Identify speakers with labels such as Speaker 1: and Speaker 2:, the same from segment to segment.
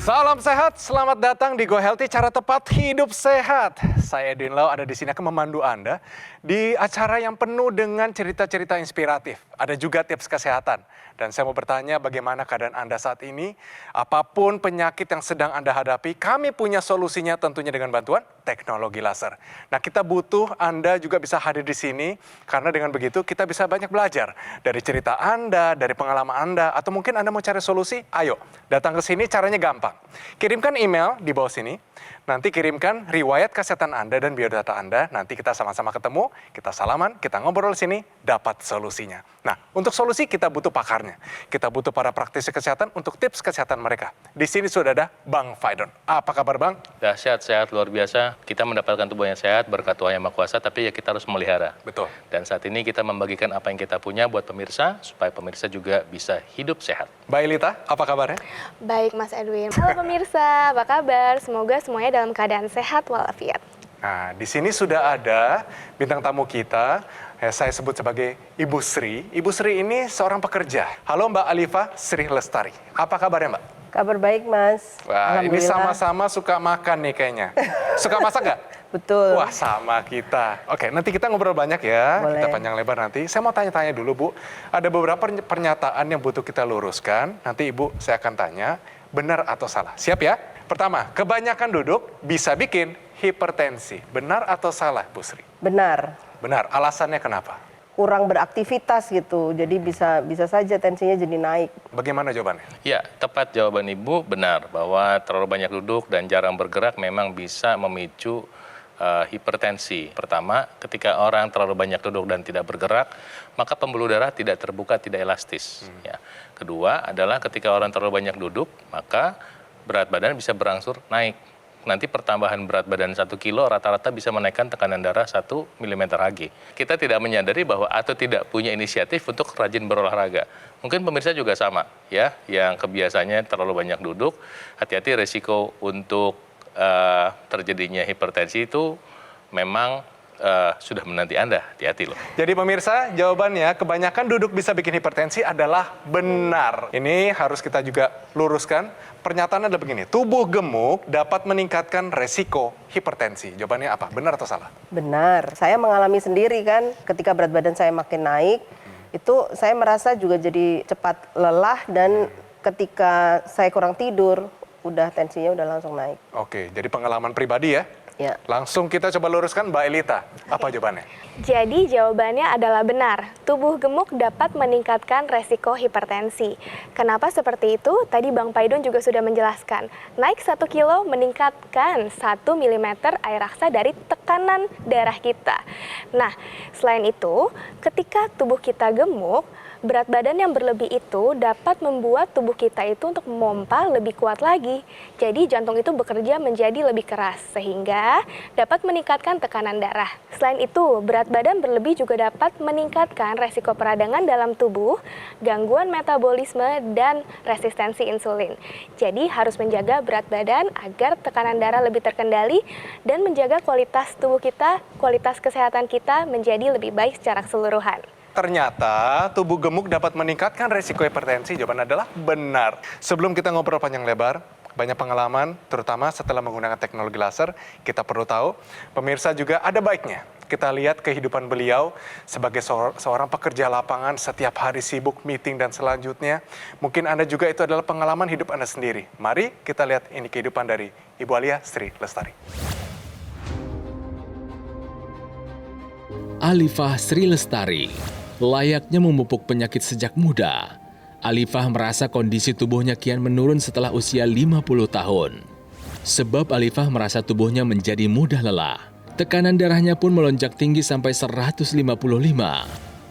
Speaker 1: Salam sehat, selamat datang di Go Healthy, cara tepat hidup sehat. Saya Edwin Lau ada di sini akan memandu Anda di acara yang penuh dengan cerita-cerita inspiratif. Ada juga tips kesehatan. Dan saya mau bertanya bagaimana keadaan Anda saat ini. Apapun penyakit yang sedang Anda hadapi, kami punya solusinya tentunya dengan bantuan teknologi laser. Nah, kita butuh Anda juga bisa hadir di sini karena dengan begitu kita bisa banyak belajar dari cerita Anda, dari pengalaman Anda, atau mungkin Anda mau cari solusi, ayo datang ke sini, caranya gampang. Kirimkan email di bawah sini, nanti kirimkan riwayat kesehatan Anda dan biodata Anda, nanti kita sama-sama ketemu, kita salaman, kita ngobrol di sini, dapat solusinya. Nah, untuk solusi kita butuh pakarnya. Kita butuh para praktisi kesehatan untuk tips kesehatan mereka. Di sini sudah ada Bang Faidon. Apa kabar Bang?
Speaker 2: Dahsyat, sehat, luar biasa. Kita mendapatkan tubuh yang sehat berkat Tuhan Yang Maha Kuasa, tapi ya kita harus memelihara.
Speaker 1: Betul.
Speaker 2: Dan saat ini kita membagikan apa yang kita punya buat pemirsa, supaya pemirsa juga bisa hidup sehat.
Speaker 1: Mbak Elita, apa kabarnya?
Speaker 3: Baik Mas Edwin. Halo pemirsa, apa kabar? Semoga semuanya dalam keadaan sehat walafiat.
Speaker 1: Nah, di sini sudah ada bintang tamu kita, saya sebut sebagai Ibu Sri. Ibu Sri ini seorang pekerja. Halo Mbak Alifah Sri Lestari. Apa kabarnya Mbak?
Speaker 4: Kabar baik, Mas.
Speaker 1: Wah, ini sama-sama suka makan nih kayaknya. Suka masak nggak?
Speaker 4: Betul.
Speaker 1: Wah, sama kita. Oke, nanti kita ngobrol banyak ya.
Speaker 4: Boleh.
Speaker 1: Kita panjang lebar nanti. Saya mau tanya-tanya dulu, Bu. Ada beberapa pernyataan yang butuh kita luruskan. Nanti Ibu saya akan tanya, benar atau salah. Siap ya? Pertama, kebanyakan duduk bisa bikin hipertensi. Benar atau salah, Bu Sri?
Speaker 4: Benar.
Speaker 1: Benar. Alasannya kenapa?
Speaker 4: Kurang beraktivitas gitu. Jadi bisa saja tensinya jadi naik.
Speaker 1: Bagaimana jawabannya?
Speaker 2: Ya, tepat jawaban Ibu benar bahwa terlalu banyak duduk dan jarang bergerak memang bisa memicu hipertensi. Pertama, ketika orang terlalu banyak duduk dan tidak bergerak, maka pembuluh darah tidak terbuka, tidak elastis. Ya. Kedua adalah ketika orang terlalu banyak duduk, maka berat badan bisa berangsur naik. Nanti pertambahan berat badan 1 kilo rata-rata bisa menaikkan tekanan darah 1 mm Hg. Kita tidak menyadari bahwa atau tidak punya inisiatif untuk rajin berolahraga. Mungkin pemirsa juga sama, ya, yang kebiasaannya terlalu banyak duduk. Hati-hati resiko untuk terjadinya hipertensi itu memang sudah menanti Anda, hati-hati loh.
Speaker 1: Jadi pemirsa, jawabannya kebanyakan duduk bisa bikin hipertensi adalah benar. Ini harus kita juga luruskan. Pernyataannya adalah begini, tubuh gemuk dapat meningkatkan resiko hipertensi. Jawabannya apa? Benar atau salah?
Speaker 4: Benar. Saya mengalami sendiri kan, ketika berat badan saya makin naik, itu saya merasa juga jadi cepat lelah dan ketika saya kurang tidur, udah tensinya udah langsung naik.
Speaker 1: Oke, jadi pengalaman pribadi ya?
Speaker 4: Ya.
Speaker 1: Langsung kita coba luruskan Mbak Elita. Apa jawabannya?
Speaker 3: Jadi jawabannya adalah benar. Tubuh gemuk dapat meningkatkan resiko hipertensi. Kenapa seperti itu? Tadi Bang Faidon juga sudah menjelaskan. Naik 1 kilo meningkatkan 1 mm air raksa dari tekanan darah kita. Nah, selain itu, ketika tubuh kita gemuk, berat badan yang berlebih itu dapat membuat tubuh kita itu untuk memompa lebih kuat lagi. Jadi jantung itu bekerja menjadi lebih keras sehingga dapat meningkatkan tekanan darah. Selain itu, berat badan berlebih juga dapat meningkatkan resiko peradangan dalam tubuh, gangguan metabolisme, dan resistensi insulin. Jadi harus menjaga berat badan agar tekanan darah lebih terkendali dan menjaga kualitas tubuh kita, kualitas kesehatan kita menjadi lebih baik secara keseluruhan.
Speaker 1: Ternyata tubuh gemuk dapat meningkatkan resiko hipertensi. Jawaban adalah benar. Sebelum kita ngobrol panjang lebar, banyak pengalaman, terutama setelah menggunakan teknologi laser, kita perlu tahu, pemirsa juga ada baiknya. Kita lihat kehidupan beliau sebagai seorang pekerja lapangan, setiap hari sibuk meeting dan selanjutnya. Mungkin Anda juga itu adalah pengalaman hidup Anda sendiri. Mari kita lihat ini kehidupan dari Ibu Alia Sri Lestari.
Speaker 5: Alifah Sri Lestari layaknya memupuk penyakit sejak muda. Alifah merasa kondisi tubuhnya kian menurun setelah usia 50 tahun. Sebab Alifah merasa tubuhnya menjadi mudah lelah. Tekanan darahnya pun melonjak tinggi sampai 155.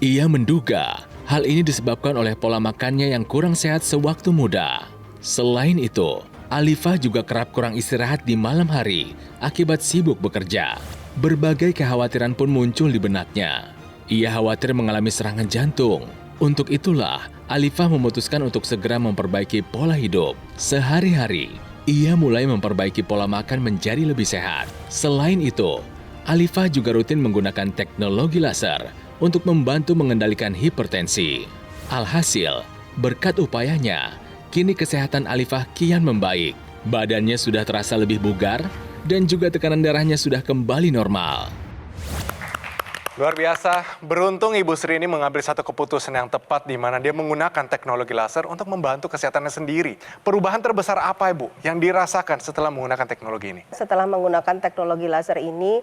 Speaker 5: Ia menduga hal ini disebabkan oleh pola makannya yang kurang sehat sewaktu muda. Selain itu, Alifah juga kerap kurang istirahat di malam hari akibat sibuk bekerja. Berbagai kekhawatiran pun muncul di benaknya. Ia khawatir mengalami serangan jantung. Untuk itulah, Alifah memutuskan untuk segera memperbaiki pola hidup. Sehari-hari, ia mulai memperbaiki pola makan menjadi lebih sehat. Selain itu, Alifah juga rutin menggunakan teknologi laser untuk membantu mengendalikan hipertensi. Alhasil, berkat upayanya, kini kesehatan Alifah kian membaik. Badannya sudah terasa lebih bugar dan juga tekanan darahnya sudah kembali normal.
Speaker 1: Luar biasa, beruntung Ibu Sri ini mengambil satu keputusan yang tepat di mana dia menggunakan teknologi laser untuk membantu kesehatannya sendiri. Perubahan terbesar apa Ibu yang dirasakan setelah menggunakan teknologi ini?
Speaker 4: Setelah menggunakan teknologi laser ini,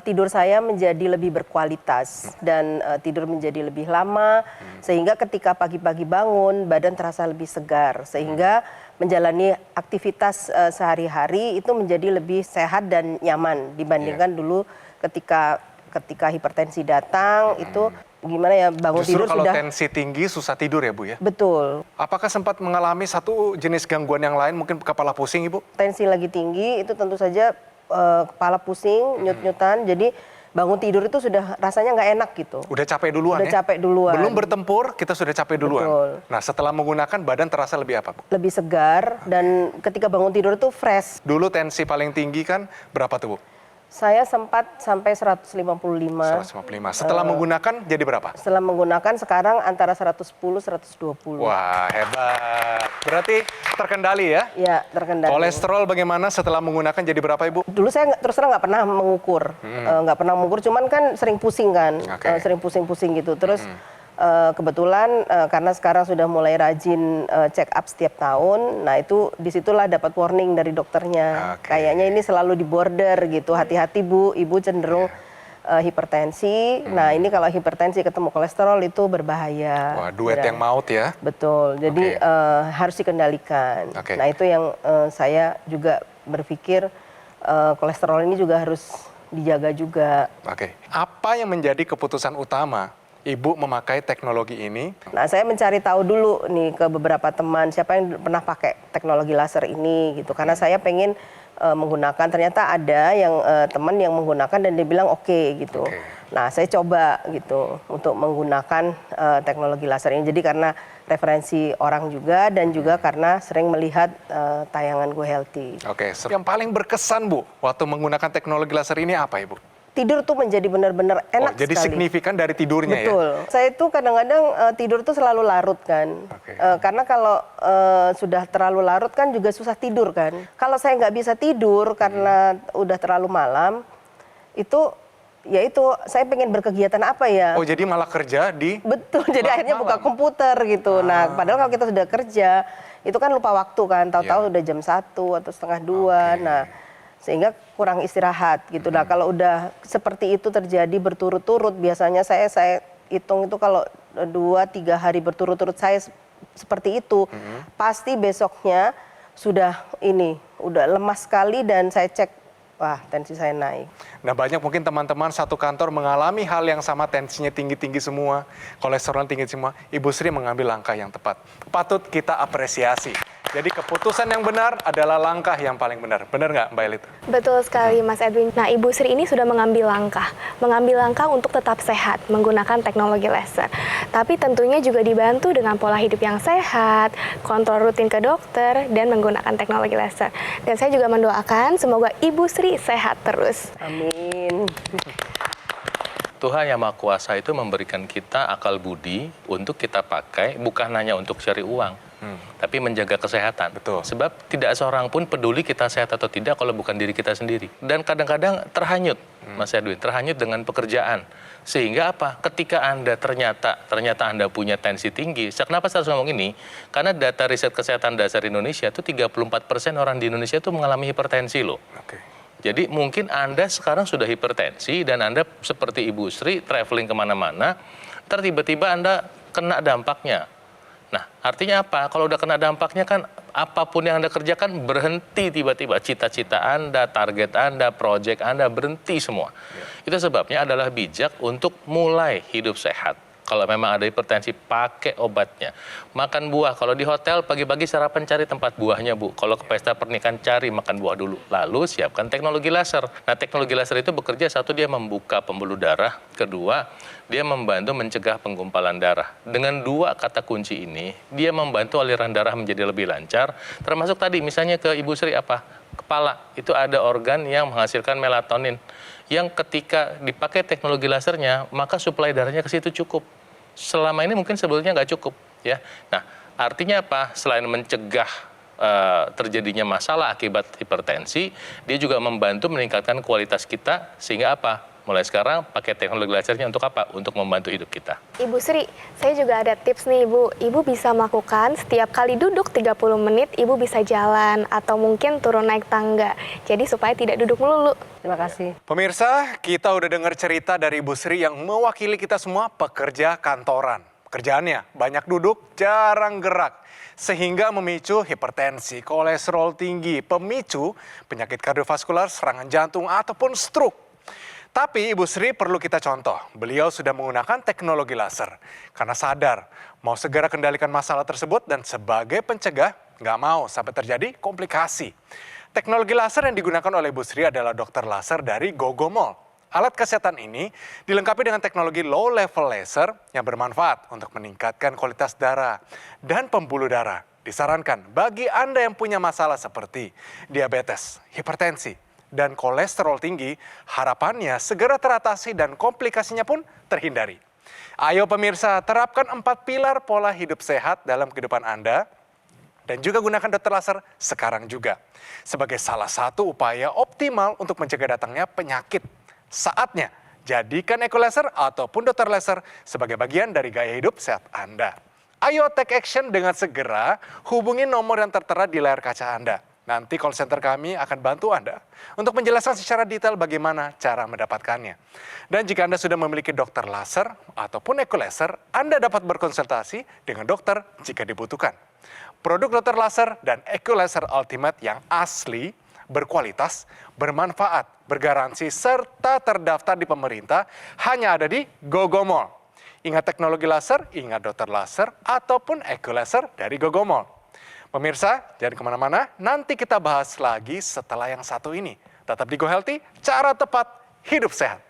Speaker 4: tidur saya menjadi lebih berkualitas dan tidur menjadi lebih lama, sehingga ketika pagi-pagi bangun badan terasa lebih segar, sehingga menjalani aktivitas sehari-hari itu menjadi lebih sehat dan nyaman dibandingkan dulu ketika hipertensi datang itu gimana ya, bangun
Speaker 1: Justru
Speaker 4: tidur
Speaker 1: kalau
Speaker 4: sudah
Speaker 1: tensi tinggi susah tidur ya Bu ya?
Speaker 4: betul.
Speaker 1: Apakah sempat mengalami satu jenis gangguan yang lain, mungkin kepala pusing Ibu?
Speaker 4: Tensi lagi tinggi itu tentu saja kepala pusing, nyut-nyutan, jadi bangun tidur itu sudah rasanya nggak enak gitu.
Speaker 1: Udah capek duluan
Speaker 4: Udah
Speaker 1: ya?
Speaker 4: capek duluan.
Speaker 1: Belum bertempur, kita sudah capek duluan.
Speaker 4: Betul.
Speaker 1: Nah setelah menggunakan badan terasa lebih apa Bu?
Speaker 4: Lebih segar dan ketika bangun tidur itu fresh.
Speaker 1: Dulu tensi paling tinggi kan berapa tuh Bu?
Speaker 4: Saya sempat sampai 155.
Speaker 1: 155. Setelah menggunakan jadi berapa?
Speaker 4: Setelah menggunakan sekarang antara 110-120.
Speaker 1: Wah hebat. Berarti terkendali ya?
Speaker 4: Ya, terkendali.
Speaker 1: Kolesterol bagaimana setelah menggunakan jadi berapa Ibu?
Speaker 4: Dulu saya terus terang nggak pernah mengukur, cuman kan sering pusing kan,
Speaker 1: Oke.
Speaker 4: sering pusing-pusing gitu. Terus kebetulan karena sekarang sudah mulai rajin check up setiap tahun, nah itu disitulah dapat warning dari dokternya.
Speaker 1: Oke.
Speaker 4: Kayaknya ini selalu di border gitu, hati-hati Bu, Ibu cenderung hipertensi. Nah ini kalau hipertensi ketemu kolesterol itu berbahaya.
Speaker 1: Wah duet yang maut ya?
Speaker 4: Betul, jadi
Speaker 1: Oke.
Speaker 4: harus dikendalikan.
Speaker 1: Oke.
Speaker 4: Nah itu yang saya juga berpikir kolesterol ini juga harus dijaga juga.
Speaker 1: Oke. Apa yang menjadi keputusan utama Ibu memakai teknologi ini?
Speaker 4: Nah saya mencari tahu dulu nih ke beberapa teman siapa yang pernah pakai teknologi laser ini gitu. Karena saya pengen menggunakan, ternyata ada yang teman yang menggunakan dan dia bilang oke gitu.
Speaker 1: Oke.
Speaker 4: Nah saya coba gitu untuk menggunakan teknologi laser ini. Jadi karena referensi orang juga dan juga karena sering melihat tayangan Go Healthy.
Speaker 1: Oke. Yang paling berkesan Bu waktu menggunakan teknologi laser ini apa Ibu?
Speaker 4: Tidur tuh menjadi benar-benar enak
Speaker 1: Jadi
Speaker 4: sekali.
Speaker 1: signifikan dari tidurnya ya?
Speaker 4: Betul. Saya tuh kadang-kadang tidur tuh selalu larut kan.
Speaker 1: Oke.
Speaker 4: Karena kalau sudah terlalu larut kan juga susah tidur kan. Kalau saya nggak bisa tidur karena udah terlalu malam, itu ya itu saya pengen berkegiatan apa ya?
Speaker 1: Oh jadi malah kerja di...
Speaker 4: Betul. Jadi
Speaker 1: larut
Speaker 4: akhirnya buka
Speaker 1: malam?
Speaker 4: komputer gitu. Nah, padahal kalau kita sudah kerja, itu kan lupa waktu kan. Tahu-tahu
Speaker 1: Iya.
Speaker 4: udah jam 1 atau setengah 2.
Speaker 1: Oke.
Speaker 4: Nah, sehingga kurang istirahat gitu. Nah kalau udah seperti itu terjadi berturut-turut, biasanya saya hitung itu kalau 2-3 hari berturut-turut saya seperti itu, pasti besoknya sudah udah lemas sekali dan saya cek, wah tensi saya naik.
Speaker 1: Nah banyak mungkin teman-teman satu kantor mengalami hal yang sama, tensinya tinggi-tinggi semua, kolesterol tinggi semua. Ibu Sri mengambil langkah yang tepat. Patut kita apresiasi. Jadi keputusan yang benar adalah langkah yang paling benar. Benar nggak Mbak Elit?
Speaker 3: Betul sekali Mas Edwin. Nah Ibu Sri ini sudah mengambil langkah untuk tetap sehat menggunakan teknologi laser. Tapi tentunya juga dibantu dengan pola hidup yang sehat, kontrol rutin ke dokter, dan menggunakan teknologi laser. Dan saya juga mendoakan semoga Ibu Sri sehat terus.
Speaker 4: Amin.
Speaker 2: Tuhan Yang Maha Kuasa itu memberikan kita akal budi untuk kita pakai bukan hanya untuk cari uang, tapi menjaga kesehatan.
Speaker 1: Betul.
Speaker 2: Sebab tidak seorang pun peduli kita sehat atau tidak kalau bukan diri kita sendiri. Dan kadang-kadang terhanyut, Mas Edwin, terhanyut dengan pekerjaan. Sehingga apa? Ketika Anda ternyata Anda punya tensi tinggi. Kenapa saya harus ngomong ini? Karena data riset kesehatan dasar Indonesia itu 34% orang di Indonesia itu mengalami hipertensi loh.
Speaker 1: Oke.
Speaker 2: Jadi mungkin Anda sekarang sudah hipertensi dan Anda seperti Ibu Sri traveling kemana-mana, tiba-tiba Anda kena dampaknya. Nah, artinya apa? Kalau udah kena dampaknya kan apapun yang Anda kerjakan berhenti tiba-tiba. Cita-cita Anda, target Anda, proyek Anda berhenti semua. Itu sebabnya adalah bijak untuk mulai hidup sehat. Kalau memang ada hipertensi, pakai obatnya. Makan buah. Kalau di hotel, pagi-pagi sarapan cari tempat buahnya, Bu. Kalau ke pesta pernikahan, cari makan buah dulu. Lalu siapkan teknologi laser. Nah, teknologi laser itu bekerja, satu, dia membuka pembuluh darah. Kedua, dia membantu mencegah penggumpalan darah. Dengan dua kata kunci ini, dia membantu aliran darah menjadi lebih lancar. Termasuk tadi, misalnya ke Ibu Sri apa? Kepala. Itu ada organ yang menghasilkan melatonin. yang ketika dipakai teknologi lasernya, maka suplai darahnya ke situ cukup. Selama ini mungkin sebetulnya nggak cukup, ya. Nah, artinya apa? Selain mencegah terjadinya masalah akibat hipertensi, dia juga membantu meningkatkan kualitas kita, sehingga apa? Mulai sekarang pakai teknologi lasernya untuk apa? Untuk membantu hidup kita.
Speaker 3: Ibu Sri, saya juga ada tips nih Ibu. Ibu bisa melakukan setiap kali duduk 30 menit, Ibu bisa jalan atau mungkin turun naik tangga. Jadi supaya tidak duduk melulu.
Speaker 4: Terima kasih.
Speaker 1: Pemirsa, kita udah dengar cerita dari Ibu Sri yang mewakili kita semua pekerja kantoran. Pekerjaannya banyak duduk, jarang gerak. Sehingga memicu hipertensi, kolesterol tinggi, pemicu penyakit kardiovaskular, serangan jantung, ataupun stroke. Tapi Ibu Sri perlu kita contoh, beliau sudah menggunakan teknologi laser. Karena sadar mau segera kendalikan masalah tersebut dan sebagai pencegah nggak mau sampai terjadi komplikasi. Teknologi laser yang digunakan oleh Ibu Sri adalah dokter laser dari Gogomol. Alat kesehatan ini dilengkapi dengan teknologi low level laser yang bermanfaat untuk meningkatkan kualitas darah dan pembuluh darah. Disarankan bagi Anda yang punya masalah seperti diabetes, hipertensi, dan kolesterol tinggi, harapannya segera teratasi dan komplikasinya pun terhindari. Ayo pemirsa, terapkan 4 pilar pola hidup sehat dalam kehidupan Anda dan juga gunakan dokter laser sekarang juga sebagai salah satu upaya optimal untuk mencegah datangnya penyakit. Saatnya jadikan Eco Laser ataupun dokter laser sebagai bagian dari gaya hidup sehat Anda. Ayo take action dengan segera hubungi nomor yang tertera di layar kaca Anda. Nanti call center kami akan bantu Anda untuk menjelaskan secara detail bagaimana cara mendapatkannya. Dan jika Anda sudah memiliki dokter laser ataupun Eco Laser, Anda dapat berkonsultasi dengan dokter jika dibutuhkan. Produk dokter laser dan Eco Laser Ultimate yang asli, berkualitas, bermanfaat, bergaransi, serta terdaftar di pemerintah hanya ada di Gogomol. Ingat teknologi laser, ingat dokter laser, ataupun Eco Laser dari Gogomol. Pemirsa, jangan kemana-mana, nanti kita bahas lagi setelah yang satu ini. Tetap di Go Healthy, cara tepat hidup sehat.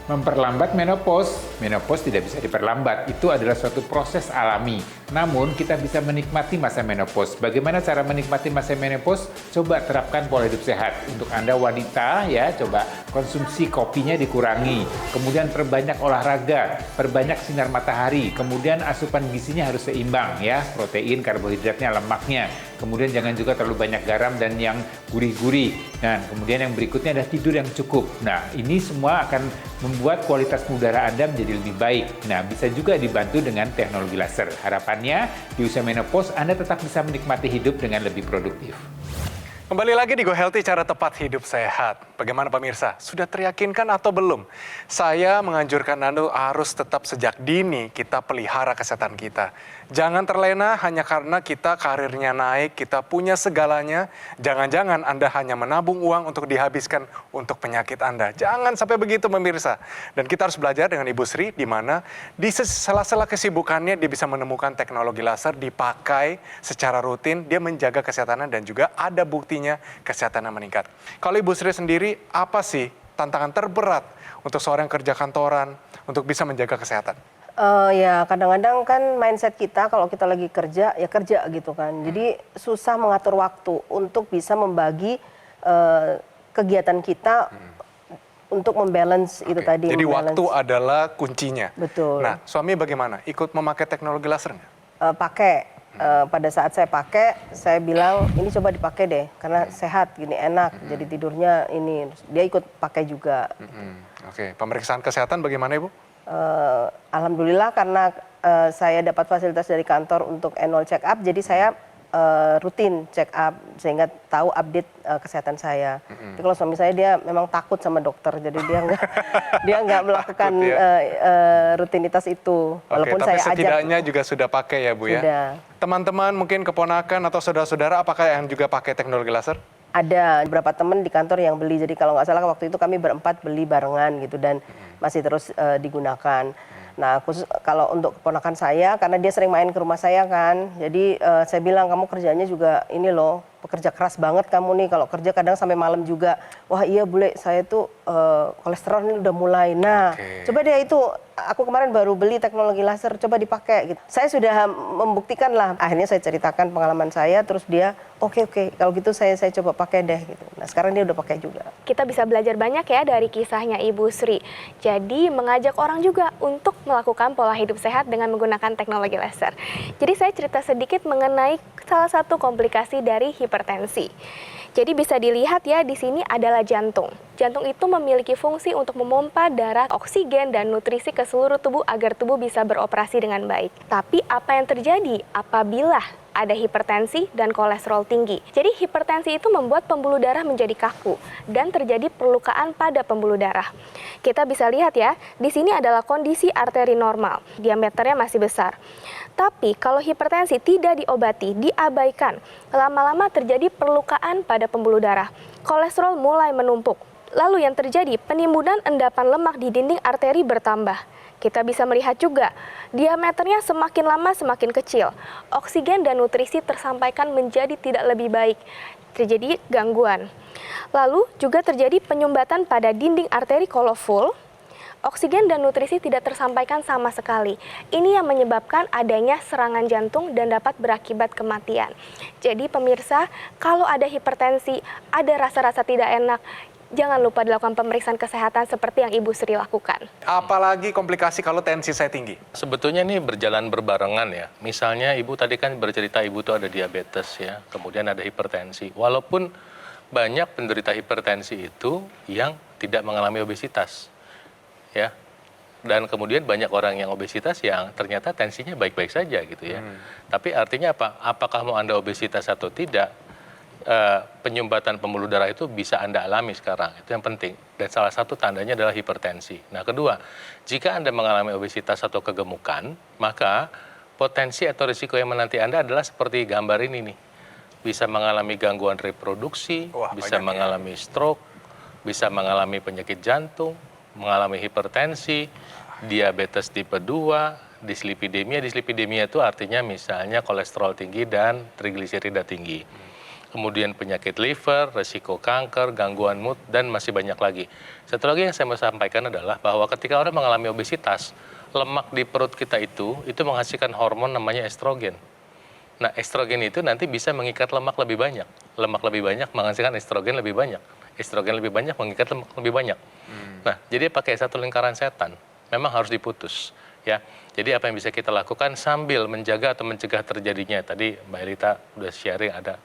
Speaker 6: Memperlambat menopause. Menopause tidak bisa diperlambat. Itu adalah suatu proses alami. Namun, kita bisa menikmati masa menopause. Bagaimana cara menikmati masa menopause? Coba terapkan pola hidup sehat. Untuk Anda wanita, ya, coba konsumsi kopinya dikurangi. Kemudian perbanyak olahraga, perbanyak sinar matahari. Kemudian asupan gizinya harus seimbang, ya. Protein, karbohidratnya, lemaknya. Kemudian jangan juga terlalu banyak garam dan yang gurih-gurih. Nah, kemudian yang berikutnya adalah tidur yang cukup. Nah, ini semua akan membuat kualitas udara Anda menjadi lebih baik. Nah, bisa juga dibantu dengan teknologi laser. Harapannya, di usia menopause Anda tetap bisa menikmati hidup dengan lebih produktif.
Speaker 1: Kembali lagi di Go Healthy, cara tepat hidup sehat. Bagaimana pemirsa? Sudah teryakinkan atau belum? Saya menganjurkan Anda harus tetap sejak dini kita pelihara kesehatan kita. Jangan terlena hanya karena kita karirnya naik, kita punya segalanya. Jangan-jangan Anda hanya menabung uang untuk dihabiskan untuk penyakit Anda. Jangan sampai begitu pemirsa. Dan kita harus belajar dengan Ibu Sri, di mana di sela-sela kesibukannya dia bisa menemukan teknologi laser dipakai secara rutin. Dia menjaga kesehatannya dan juga ada buktinya kesehatannya meningkat. Kalau Ibu Sri sendiri, apa sih tantangan terberat untuk seorang yang kerja kantoran untuk bisa menjaga kesehatan?
Speaker 4: Ya kadang-kadang kan mindset kita kalau kita lagi kerja, ya kerja gitu kan. Jadi susah mengatur waktu untuk bisa membagi kegiatan kita untuk membalance itu tadi.
Speaker 1: Jadi
Speaker 4: membalance.
Speaker 1: waktu adalah kuncinya.
Speaker 4: Betul.
Speaker 1: Nah, suami bagaimana? Ikut memakai teknologi laser nggak?
Speaker 4: Pakai. Pada saat saya pakai, saya bilang ini coba dipakai deh, karena sehat, gini enak, jadi tidurnya ini. Dia ikut pakai juga.
Speaker 1: Oke, pemeriksaan kesehatan bagaimana Ibu?
Speaker 4: Alhamdulillah karena saya dapat fasilitas dari kantor untuk annual check up, jadi saya rutin check up sehingga tahu update kesehatan saya. Tapi kalau suami saya dia memang takut sama dokter, jadi dia nggak melakukan rutinitas itu. Walaupun
Speaker 1: tapi
Speaker 4: saya
Speaker 1: setidaknya
Speaker 4: ajak.
Speaker 1: juga sudah pakai ya Bu ya.
Speaker 4: Sudah.
Speaker 1: Teman-teman mungkin keponakan atau saudara-saudara apakah yang juga pakai teknologi laser?
Speaker 4: Ada beberapa teman di kantor yang beli, jadi kalau nggak salah waktu itu kami berempat beli barengan gitu dan masih terus digunakan. Nah khusus kalau untuk keponakan saya, karena dia sering main ke rumah saya kan, jadi saya bilang kamu kerjanya juga ini loh, pekerja keras banget kamu nih, kalau kerja kadang sampai malam juga. Wah iya Bule, saya tuh kolesterol ini udah mulai. Nah, coba deh itu, aku kemarin baru beli teknologi laser, coba dipakai gitu. Saya sudah membuktikan lah, akhirnya saya ceritakan pengalaman saya, terus dia oke, kalau gitu saya coba pakai deh gitu. Nah sekarang dia udah pakai juga.
Speaker 3: Kita bisa belajar banyak ya dari kisahnya Ibu Sri. Jadi mengajak orang juga untuk melakukan pola hidup sehat dengan menggunakan teknologi laser. Jadi saya cerita sedikit mengenai salah satu komplikasi dari hipertensi. Jadi bisa dilihat ya, di sini adalah jantung. Jantung itu memiliki fungsi untuk memompa darah, oksigen, dan nutrisi ke seluruh tubuh agar tubuh bisa beroperasi dengan baik. Tapi apa yang terjadi apabila ada hipertensi dan kolesterol tinggi? Jadi hipertensi itu membuat pembuluh darah menjadi kaku dan terjadi perlukaan pada pembuluh darah. Kita bisa lihat ya, di sini adalah kondisi arteri normal, diameternya masih besar. Tapi kalau hipertensi tidak diobati, diabaikan, lama-lama terjadi perlukaan pada pembuluh darah. Kolesterol mulai menumpuk. Lalu yang terjadi, penimbunan endapan lemak di dinding arteri bertambah. Kita bisa melihat juga, diameternya semakin lama semakin kecil. Oksigen dan nutrisi tersampaikan menjadi tidak lebih baik. Terjadi gangguan. Lalu juga terjadi penyumbatan pada dinding arteri kalau full. Oksigen dan nutrisi tidak tersampaikan sama sekali. Ini yang menyebabkan adanya serangan jantung dan dapat berakibat kematian. Jadi pemirsa, kalau ada hipertensi, ada rasa-rasa tidak enak, jangan lupa dilakukan pemeriksaan kesehatan seperti yang Ibu Sri lakukan.
Speaker 1: Apalagi komplikasi kalau tensi saya tinggi?
Speaker 2: Sebetulnya ini berjalan berbarengan ya. Misalnya Ibu tadi kan bercerita Ibu tuh ada diabetes ya, kemudian ada hipertensi. Walaupun banyak penderita hipertensi itu yang tidak mengalami obesitas. Ya, dan kemudian banyak orang yang obesitas yang ternyata tensinya baik-baik saja gitu ya. Tapi artinya apa? Apakah mau Anda obesitas atau tidak, penyumbatan pembuluh darah itu bisa Anda alami sekarang. Itu yang penting. Dan salah satu tandanya adalah hipertensi. Nah kedua, jika Anda mengalami obesitas atau kegemukan, maka potensi atau risiko yang menanti Anda adalah seperti gambar ini nih. Bisa mengalami gangguan reproduksi, bisa mengalami stroke, bisa mengalami penyakit jantung, mengalami hipertensi, diabetes tipe 2, dislipidemia. Dislipidemia itu artinya misalnya kolesterol tinggi dan trigliserida tinggi. Kemudian penyakit liver, resiko kanker, gangguan mood, dan masih banyak lagi. Satu lagi yang saya mau sampaikan adalah bahwa ketika orang mengalami obesitas, lemak di perut kita itu menghasilkan hormon namanya estrogen. Nah, estrogen itu nanti bisa mengikat lemak lebih banyak. Lemak lebih banyak menghasilkan estrogen lebih banyak. Estrogen lebih banyak mengikat lemak lebih banyak. Nah, jadi pakai satu lingkaran setan. Memang harus diputus, ya. Jadi apa yang bisa kita lakukan sambil menjaga atau mencegah terjadinya. Tadi Mbak Elita udah sharing ada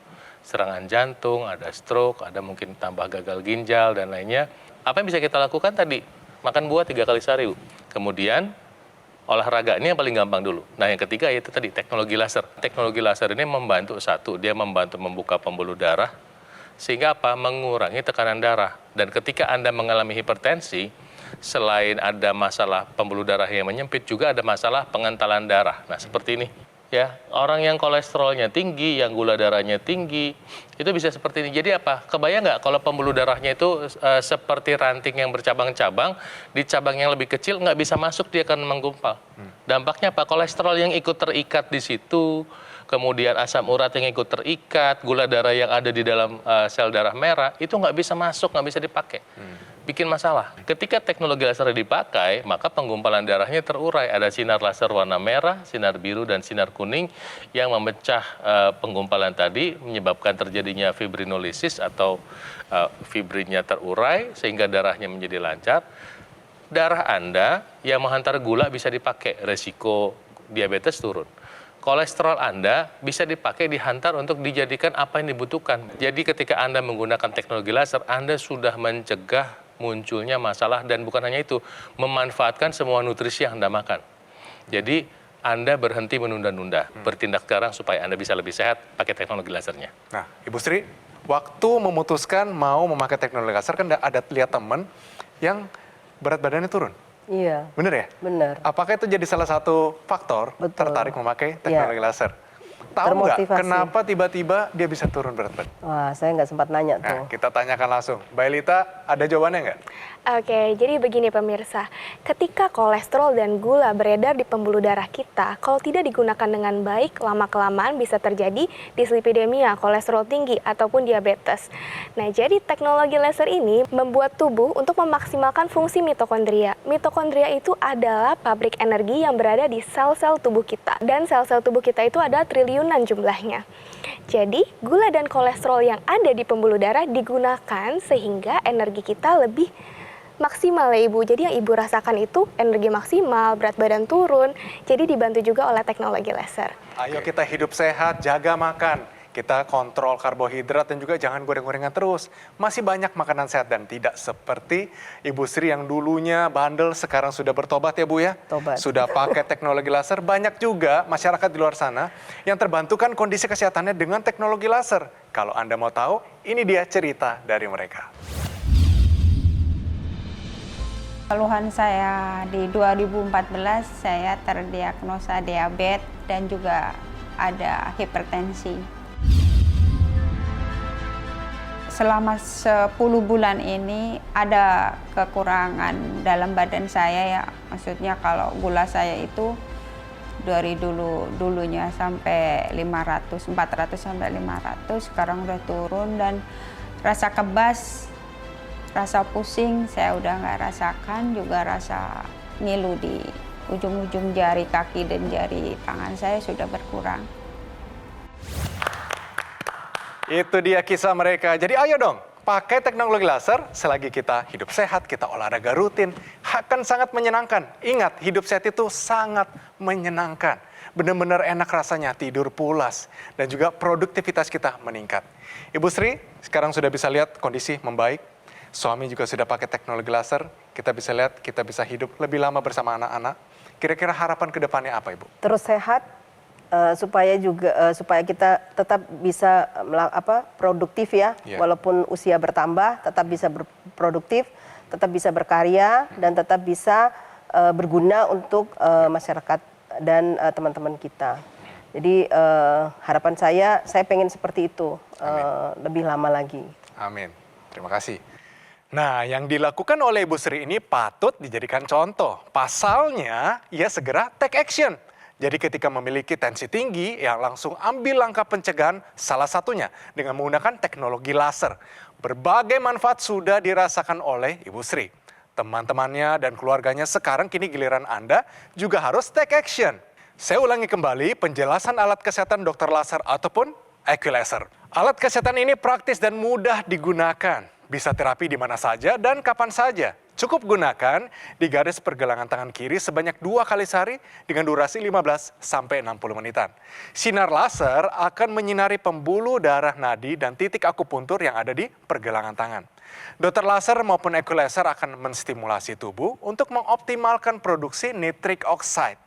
Speaker 2: serangan jantung, ada stroke, ada mungkin tambah gagal ginjal dan lainnya. Apa yang bisa kita lakukan tadi? Makan buah 3 kali sehari. Kemudian olahraga, ini yang paling gampang dulu. Nah yang ketiga itu tadi teknologi laser. Teknologi laser ini membantu satu, dia membantu membuka pembuluh darah, sehingga apa? Mengurangi tekanan darah. Dan ketika Anda mengalami hipertensi, selain ada masalah pembuluh darah yang menyempit, juga ada masalah pengentalan darah. Nah seperti ini. Ya, orang yang kolesterolnya tinggi, yang gula darahnya tinggi, itu bisa seperti ini. Jadi apa? Kebayang nggak kalau pembuluh darahnya itu seperti ranting yang bercabang-cabang, di cabang yang lebih kecil nggak bisa masuk, dia akan menggumpal. Dampaknya apa? Kolesterol yang ikut terikat di situ, kemudian asam urat yang ikut terikat, gula darah yang ada di dalam sel darah merah, itu nggak bisa masuk, nggak bisa dipakai. Bikin masalah. Ketika teknologi laser dipakai, maka penggumpalan darahnya terurai. Ada sinar laser warna merah, sinar biru, dan sinar kuning yang memecah penggumpalan tadi, menyebabkan terjadinya fibrinolisis atau fibrinnya terurai, sehingga darahnya menjadi lancar. Darah Anda yang menghantar gula bisa dipakai, resiko diabetes turun. Kolesterol Anda bisa dipakai dihantar untuk dijadikan apa yang dibutuhkan. Jadi ketika Anda menggunakan teknologi laser, Anda sudah mencegah munculnya masalah, dan bukan hanya itu, memanfaatkan semua nutrisi yang Anda makan. Jadi Anda berhenti menunda-nunda, bertindak sekarang supaya Anda bisa lebih sehat pakai teknologi lasernya.
Speaker 1: Nah, Ibu Sri, waktu memutuskan mau memakai teknologi laser kan ada lihat teman yang berat badannya turun.
Speaker 4: Iya.
Speaker 1: Bener ya?
Speaker 4: Bener.
Speaker 1: Apakah itu jadi salah satu faktor tertarik memakai teknologi laser? Tahu nggak kenapa tiba-tiba dia bisa turun berat badan?
Speaker 4: Wah, saya nggak sempat nanya tuh.
Speaker 1: Nah, kita tanyakan langsung. Mbak Elita, ada jawabannya nggak?
Speaker 3: Oke, jadi begini pemirsa, ketika kolesterol dan gula beredar di pembuluh darah kita, kalau tidak digunakan dengan baik, lama-kelamaan bisa terjadi dislipidemia, kolesterol tinggi, ataupun diabetes. Nah, jadi teknologi laser ini membuat tubuh untuk memaksimalkan fungsi mitokondria. Mitokondria itu adalah pabrik energi yang berada di sel-sel tubuh kita, dan sel-sel tubuh kita itu ada triliunan jumlahnya. Jadi, gula dan kolesterol yang ada di pembuluh darah digunakan sehingga energi kita lebih maksimal ya Ibu. Jadi yang Ibu rasakan itu energi maksimal, berat badan turun. Jadi dibantu juga oleh teknologi laser.
Speaker 1: Ayo kita hidup sehat, jaga makan. Kita kontrol karbohidrat dan juga jangan goreng-gorengan terus. Masih banyak makanan sehat dan tidak seperti Ibu Sri yang dulunya bandel sekarang sudah bertobat ya Bu ya.
Speaker 4: Tobat.
Speaker 1: Sudah pakai teknologi laser. Banyak juga masyarakat di luar sana yang terbantukan kondisi kesehatannya dengan teknologi laser. Kalau Anda mau tahu, ini dia cerita dari mereka.
Speaker 7: Keluhan saya di 2014 saya terdiagnosa diabetes dan juga ada hipertensi. Selama 10 bulan ini ada kekurangan dalam badan saya ya. Maksudnya kalau gula saya itu dari dulunya sampai 400 sampai 500, sekarang udah turun dan rasa kebas, rasa pusing saya udah nggak rasakan, juga rasa ngilu di ujung-ujung jari kaki dan jari tangan saya sudah berkurang.
Speaker 1: Itu dia kisah mereka. Jadi ayo dong, pakai teknologi laser selagi kita hidup sehat, kita olahraga rutin, akan sangat menyenangkan. Ingat, hidup sehat itu sangat menyenangkan. Benar-benar enak rasanya, tidur pulas, dan juga produktivitas kita meningkat. Ibu Sri, sekarang sudah bisa lihat kondisi membaik. Suami juga sudah pakai teknologi laser, kita bisa lihat, kita bisa hidup lebih lama bersama anak-anak. Kira-kira harapan ke depannya apa Ibu?
Speaker 4: Terus sehat, supaya kita tetap bisa produktif ya, walaupun usia bertambah, tetap bisa produktif, tetap bisa berkarya, dan tetap bisa berguna untuk masyarakat dan teman-teman kita. Jadi harapan saya pengen seperti itu, lebih lama lagi.
Speaker 1: Amin. Terima kasih. Nah, yang dilakukan oleh Ibu Sri ini patut dijadikan contoh. Pasalnya, ia segera take action. Jadi ketika memiliki tensi tinggi, ya langsung ambil langkah pencegahan, salah satunya dengan menggunakan teknologi laser. Berbagai manfaat sudah dirasakan oleh Ibu Sri. Teman-temannya dan keluarganya sekarang kini giliran Anda juga harus take action. Saya ulangi kembali penjelasan alat kesehatan dokter laser ataupun Equilaser. Alat kesehatan ini praktis dan mudah digunakan. Bisa terapi di mana saja dan kapan saja. Cukup gunakan di garis pergelangan tangan kiri sebanyak 2 kali sehari dengan durasi 15 sampai 60 menitan. Sinar laser akan menyinari pembuluh darah nadi dan titik akupuntur yang ada di pergelangan tangan. Dokter laser maupun Equilaser akan menstimulasi tubuh untuk mengoptimalkan produksi nitric oxide.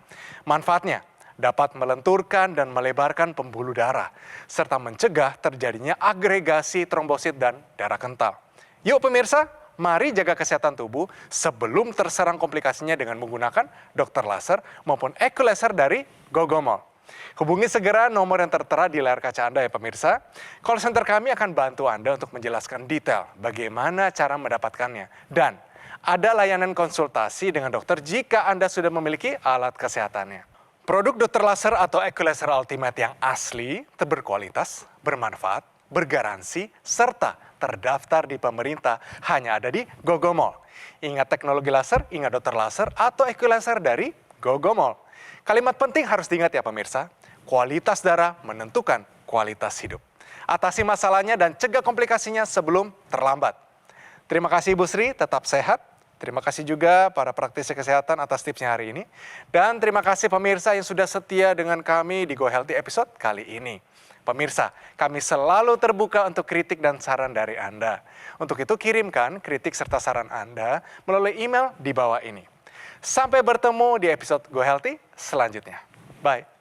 Speaker 1: Manfaatnya dapat melenturkan dan melebarkan pembuluh darah, serta mencegah terjadinya agregasi trombosit dan darah kental. Yuk pemirsa, mari jaga kesehatan tubuh sebelum terserang komplikasinya dengan menggunakan dokter laser maupun Equilaser dari Gogomol. Hubungi segera nomor yang tertera di layar kaca Anda ya pemirsa. Call center kami akan bantu Anda untuk menjelaskan detail bagaimana cara mendapatkannya. Dan ada layanan konsultasi dengan dokter jika Anda sudah memiliki alat kesehatannya. Produk dokter laser atau Equilaser Ultimate yang asli, berkualitas, bermanfaat, bergaransi, serta terdaftar di pemerintah hanya ada di Gogomol. Ingat teknologi laser, ingat dokter laser atau Equilaser dari Gogomol. Kalimat penting harus diingat ya pemirsa, kualitas darah menentukan kualitas hidup. Atasi masalahnya dan cegah komplikasinya sebelum terlambat. Terima kasih Ibu Sri, tetap sehat. Terima kasih juga para praktisi kesehatan atas tipsnya hari ini. Dan terima kasih pemirsa yang sudah setia dengan kami di Go Healthy episode kali ini. Pemirsa, kami selalu terbuka untuk kritik dan saran dari Anda. Untuk itu kirimkan kritik serta saran Anda melalui email di bawah ini. Sampai bertemu di episode Go Healthy selanjutnya. Bye.